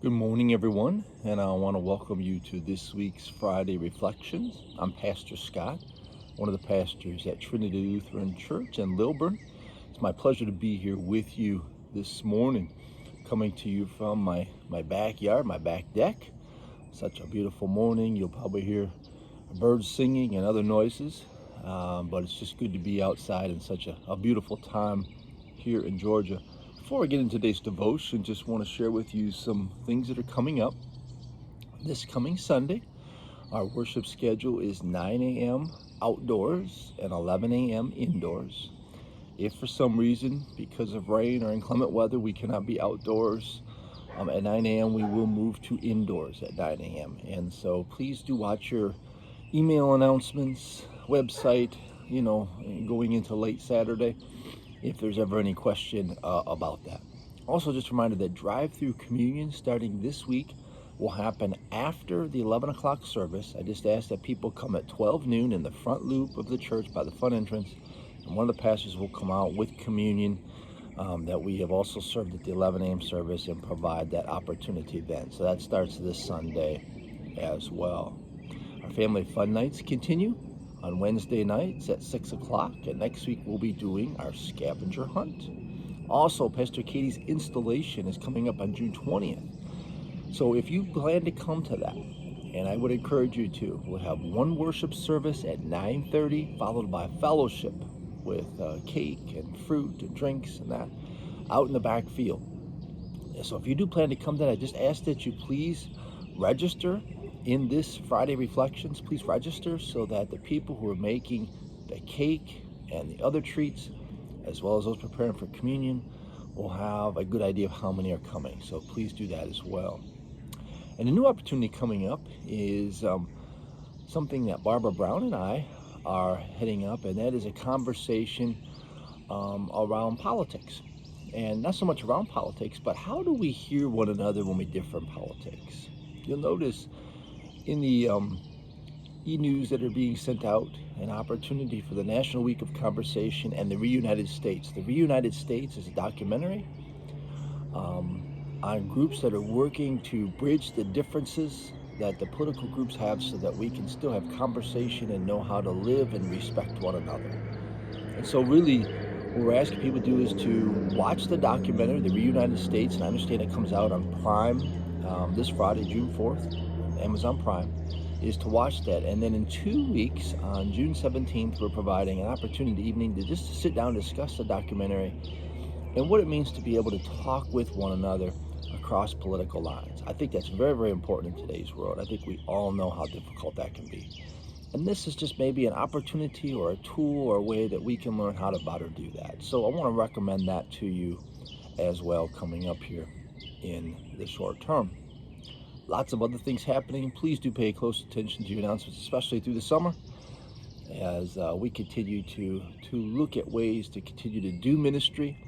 Good morning, everyone, and I want to welcome you to this week's Friday Reflections. I'm Pastor Scott, one of the pastors at Trinity Lutheran Church in Lilburn. It's my pleasure to be here with you this morning, coming to you from my backyard, my back deck. Such a beautiful morning. You'll probably hear birds singing and other noises, but it's just good to be outside in such a beautiful time here in Georgia. Before I get into today's devotion, just want to share with you some things that are coming up. This coming Sunday, our worship schedule is 9 a.m. outdoors and 11 a.m. indoors. If for some reason, because of rain or inclement weather, we cannot be outdoors at 9 a.m., we will move to indoors at 9 a.m. And so please do watch your email announcements, website, going into late Saturday, if there's ever any question about that. Also, just a reminder that drive-through communion starting this week will happen after the 11 o'clock service. I just ask that people come at 12 noon in the front loop of the church by the front entrance, and one of the pastors will come out with communion that we have also served at the 11 a.m. service and provide that opportunity then. So that starts this Sunday as well. Our family fun nights continue on Wednesday nights at 6 o'clock, and next week we'll be doing our scavenger hunt. Also, Pastor Katie's installation is coming up on June 20th. So if you plan to come to that, and I would encourage you to, we'll have one worship service at 9:30, followed by fellowship with cake and fruit and drinks and that out in the back field. So if you do plan to come to that, I just ask that you please register in this Friday Reflections. Please register so that the people who are making the cake and the other treats, as well as those preparing for communion, will have a good idea of how many are coming. So please do that as well. And a new opportunity coming up is something that Barbara Brown and I are heading up, and that is a conversation around politics. And not so much around politics, but how do we hear one another when we differ in politics? You'll notice in the e-news that are being sent out, an opportunity for the National Week of Conversation and the Reunited States. The Reunited States is a documentary on groups that are working to bridge the differences that the political groups have so that we can still have conversation and know how to live and respect one another. And so really, what we're asking people to do is to watch the documentary, The Reunited States, and I understand it comes out on Prime this Friday, June 4th, Amazon Prime, is to watch that. And then in 2 weeks, on June 17th, we're providing an opportunity evening to just sit down and discuss the documentary and what it means to be able to talk with one another across political lines. I think that's very, very important in today's world. I think we all know how difficult that can be. And this is just maybe an opportunity or a tool or a way that we can learn how to better do that. So I want to recommend that to you as well coming up here in the short term. Lots of other things happening. Please do pay close attention to your announcements, especially through the summer, as we continue to look at ways to continue to do ministry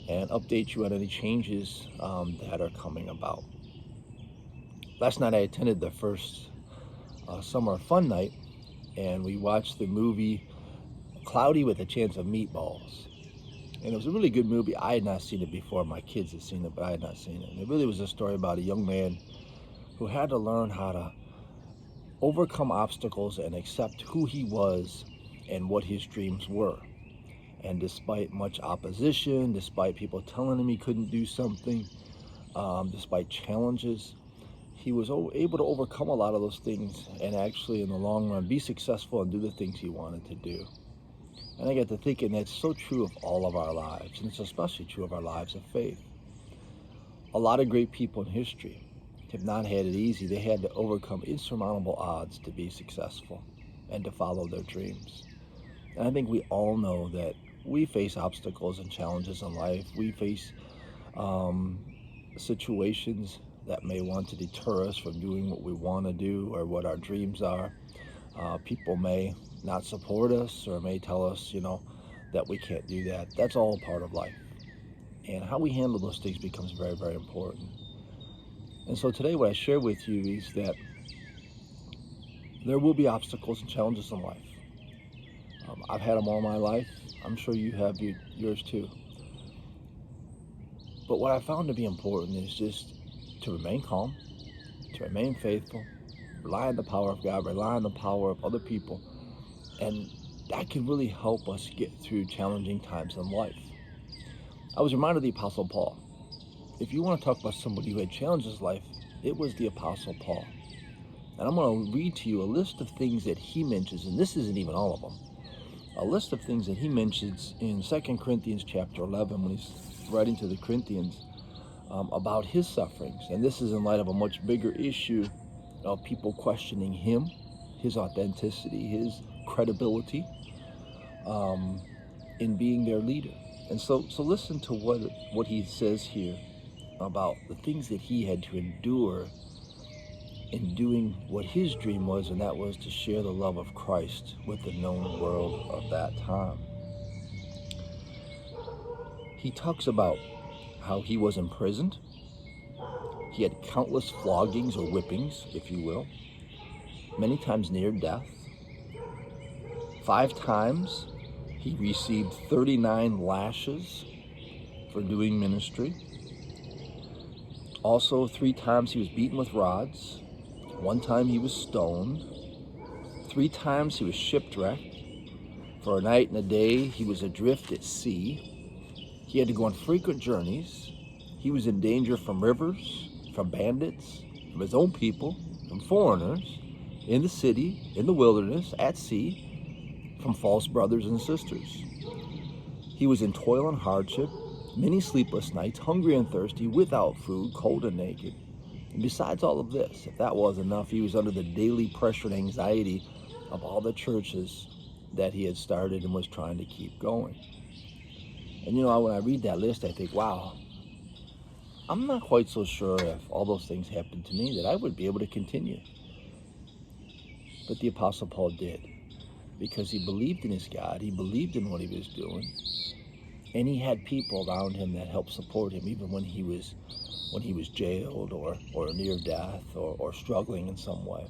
and update you on any changes that are coming about. Last night I attended the first summer fun night, and we watched the movie Cloudy with a Chance of Meatballs. And it was a really good movie. I had not seen it before. My kids had seen it, but I had not seen it. And it really was a story about a young man who had to learn how to overcome obstacles and accept who he was and what his dreams were. And despite much opposition, despite people telling him he couldn't do something, despite challenges, he was able to overcome a lot of those things and actually in the long run be successful and do the things he wanted to do. And I got to thinking that's so true of all of our lives, and it's especially true of our lives of faith. A lot of great people in history have not had it easy. They had to overcome insurmountable odds to be successful and to follow their dreams. And I think we all know that we face obstacles and challenges in life. We face situations that may want to deter us from doing what we want to do or what our dreams are. People may not support us or may tell us, that we can't do that. That's all part of life. And how we handle those things becomes very, very important. And so today what I share with you is that there will be obstacles and challenges in life. I've had them all my life. I'm sure you have yours too. But what I found to be important is just to remain calm, to remain faithful, rely on the power of God, rely on the power of other people, and that can really help us get through challenging times in life. I was reminded of the Apostle Paul. If you want to talk about somebody who had challenged his life, it was the Apostle Paul. And I'm going to read to you a list of things that he mentions, and this isn't even all of them. A list of things that he mentions in 2 Corinthians chapter 11 when he's writing to the Corinthians about his sufferings. And this is in light of a much bigger issue of people questioning him, his authenticity, his credibility in being their leader. And so listen to what he says here about the things that he had to endure in doing what his dream was, and that was to share the love of Christ with the known world of that time. He talks about how he was imprisoned. He had countless floggings or whippings, if you will, many times near death. 5 times he received 39 lashes for doing ministry. Also, 3 times he was beaten with rods. 1 time he was stoned. 3 times he was shipwrecked. For a night and a day he was adrift at sea. He had to go on frequent journeys. He was in danger from rivers, from bandits, from his own people, from foreigners, in the city, in the wilderness, at sea, from false brothers and sisters. He was in toil and hardship, many sleepless nights, hungry and thirsty, without food, cold and naked. And besides all of this, if that was enough, he was under the daily pressure and anxiety of all the churches that he had started and was trying to keep going. And when I read that list, I think, wow, I'm not quite so sure if all those things happened to me that I would be able to continue. But the Apostle Paul did, because he believed in his God, he believed in what he was doing, and he had people around him that helped support him even when he was jailed or near death or struggling in some way.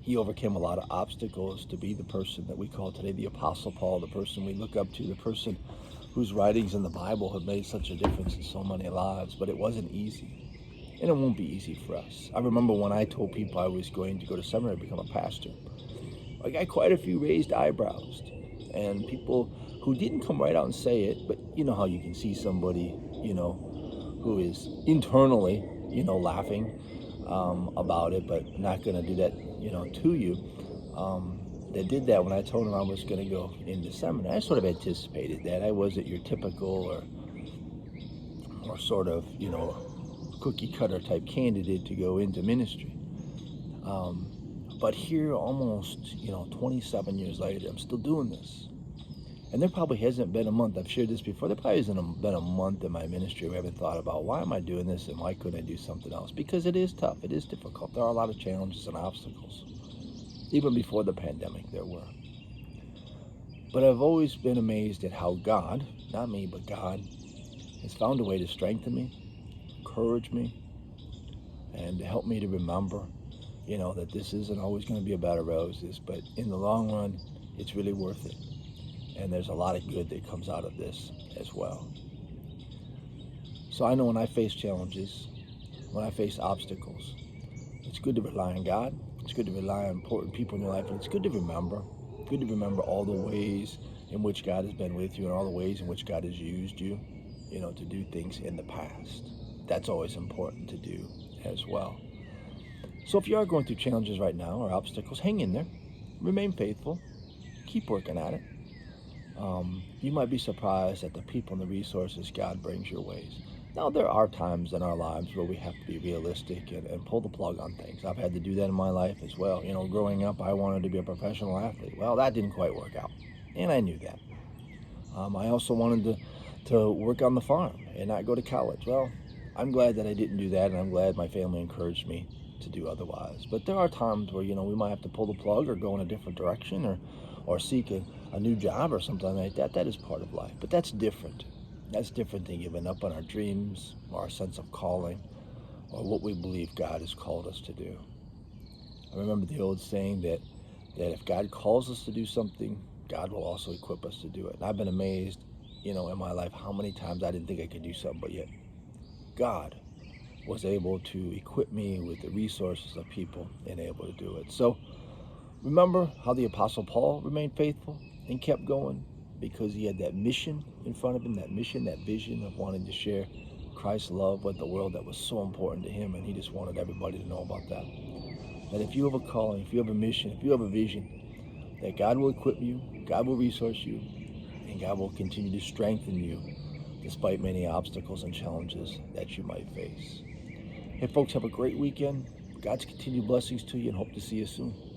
He overcame a lot of obstacles to be the person that we call today the Apostle Paul, the person we look up to, the person whose writings in the Bible have made such a difference in so many lives. But it wasn't easy, and it won't be easy for us. I remember when I told people I was going to go to seminary to become a pastor, I got quite a few raised eyebrows, and people who didn't come right out and say it, but you know how you can see somebody, who is internally, laughing about it, but not going to do that, to you. They did that when I told them I was going to go into seminary. I sort of anticipated that. I wasn't your typical or sort of, cookie cutter type candidate to go into ministry. But here, almost, 27 years later, I'm still doing this. And there probably hasn't been a month, I've shared this before, there probably hasn't been a month in my ministry where I haven't thought about, why am I doing this and why couldn't I do something else? Because it is tough, it is difficult. There are a lot of challenges and obstacles. Even before the pandemic, there were. But I've always been amazed at how God, not me, but God, has found a way to strengthen me, encourage me, and to help me to remember, that this isn't always going to be a bed of roses, but in the long run, it's really worth it. And there's a lot of good that comes out of this as well. So I know when I face challenges, when I face obstacles, it's good to rely on God. It's good to rely on important people in your life. And it's good to remember all the ways in which God has been with you and all the ways in which God has used you, to do things in the past. That's always important to do as well. So if you are going through challenges right now or obstacles, hang in there. Remain faithful. Keep working at it. You might be surprised at the people and the resources God brings your ways. Now, there are times in our lives where we have to be realistic and pull the plug on things. I've had to do that in my life as well. Growing up, I wanted to be a professional athlete. Well, that didn't quite work out, and I knew that. I also wanted to work on the farm and not go to college. Well, I'm glad that I didn't do that, and I'm glad my family encouraged me to do otherwise. But there are times where, we might have to pull the plug or go in a different direction or seek a new job or something like that. That is part of life, but that's different. That's different than giving up on our dreams or our sense of calling or what we believe God has called us to do. I remember the old saying that if God calls us to do something, God will also equip us to do it. And I've been amazed, in my life how many times I didn't think I could do something, but yet God was able to equip me with the resources of people and able to do it. So remember how the Apostle Paul remained faithful and kept going because he had that mission in front of him, that mission, that vision of wanting to share Christ's love with the world that was so important to him, and he just wanted everybody to know about that. That if you have a calling, if you have a mission, if you have a vision, that God will equip you, God will resource you, and God will continue to strengthen you despite many obstacles and challenges that you might face. Hey folks, have a great weekend. God's continued blessings to you and hope to see you soon.